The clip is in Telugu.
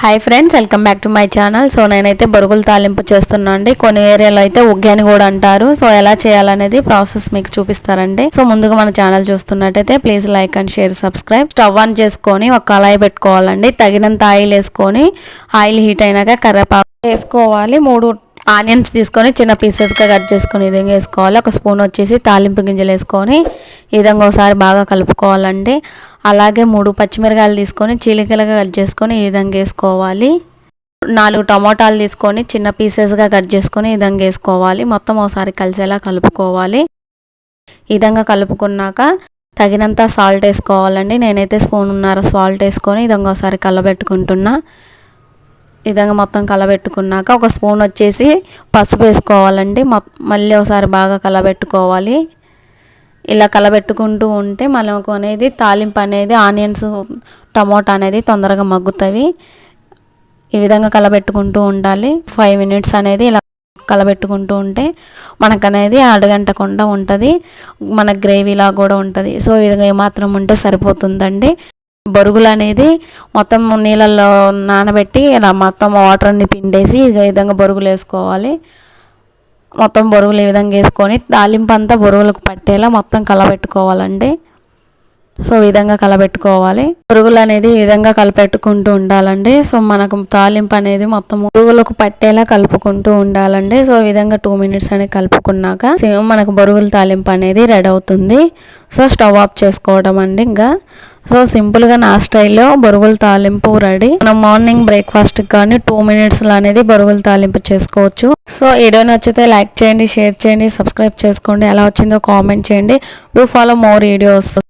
Hi friends, welcome back to my channel. So నేనైతే బొరుగులు తాలింపు చేస్తున్నా అండి. కొన్ని ఏరియాలో అయితే ఉగ్గాని కూడా అంటారు. సో ఎలా చేయాలనేది ప్రాసెస్ మీకు చూపిస్తారండి. సో ముందుగా మన ఛానల్ చూస్తున్నట్టయితే please like and share, subscribe. Stove on చేసుకొని ఒక కళాయి పెట్టుకోవాలండి. తగినంత ఆయిల్ వేసుకొని ఆయిల్ హీట్ అయినాక కరివేపాకు వేసుకోవాలి. 3 ఆనియన్స్ తీసుకొని చిన్న పీసెస్గా కట్ చేసుకొని ఈ విధంగా వేసుకోవాలి. ఒక స్పూన్ వచ్చేసి తాలింపు గింజలు వేసుకొని ఈ విధంగా ఒకసారి బాగా కలుపుకోవాలండి. అలాగే 3 పచ్చిమిరకాయలు తీసుకొని చీలికలుగా కట్ చేసుకొని ఈ విధంగా వేసుకోవాలి. 4 టమోటాలు తీసుకొని చిన్న పీసెస్గా కట్ చేసుకొని ఈ విధంగా వేసుకోవాలి. మొత్తం ఒకసారి కలిసేలా కలుపుకోవాలి. ఈ విధంగా కలుపుకున్నాక తగినంత సాల్ట్ వేసుకోవాలండి. నేనైతే స్పూన్నర సాల్ట్ వేసుకొని ఈ విధంగా ఒకసారి కలబెట్టుకుంటున్నా. ఈ విధంగా మొత్తం కలబెట్టుకున్నాక ఒక స్పూన్ వచ్చేసి పసుపు వేసుకోవాలండి. మళ్ళీ ఒకసారి బాగా కలబెట్టుకోవాలి. ఇలా కలబెట్టుకుంటూ ఉంటే మనకు అనేది తాలింపు అనేది ఆనియన్స్ టమోటా అనేది తొందరగా మగ్గుతాయి. ఈ విధంగా కలబెట్టుకుంటూ ఉండాలి. 5 మినిట్స్ అనేది ఇలా కలబెట్టుకుంటూ ఉంటే మనకు అనేది అడగంటకుండా ఉంటుంది. మన గ్రేవీలా కూడా ఉంటుంది. సో ఈ విధంగా ఏమాత్రం ఉంటే సరిపోతుందండి. బొరుగులు అనేది మొత్తం నీళ్ళల్లో నానబెట్టి ఇలా మొత్తం వాటర్ని పిండేసి ఈ విధంగా బొరుగులు వేసుకోవాలి. మొత్తం బొరుగులు ఈ విధంగా వేసుకొని తాలింపు అంతా బొరుగులకు పట్టేలా మొత్తం కలబెట్టుకోవాలండి. సో ఈ విధంగా కలబెట్టుకోవాలి. బొరుగులు అనేది ఈ విధంగా కలిపెట్టుకుంటూ ఉండాలండి. సో మనకు తాలింపు అనేది మొత్తం బొరుగులకు పట్టేలా కలుపుకుంటూ ఉండాలండి. సో ఈ విధంగా 2 మినిట్స్ అనేది కలుపుకున్నాక మనకు బొరుగుల తాలింపు అనేది రెడీ అవుతుంది. సో స్టవ్ ఆఫ్ చేసుకోవడం అండి. ఇంకా సో సింపుల్గా నా స్టైల్లో బొరుగుల తాలింపు రెడీ. మనం మార్నింగ్ బ్రేక్ఫాస్ట్ కానీ 2 మినిట్స్లో అనేది బొరుగుల తాలింపు చేసుకోవచ్చు. సో వీడియో నచ్చితే లైక్ చేయండి, షేర్ చేయండి, సబ్స్క్రైబ్ చేసుకోండి. ఎలా వచ్చిందో కామెంట్ చేయండి. Do follow more videos.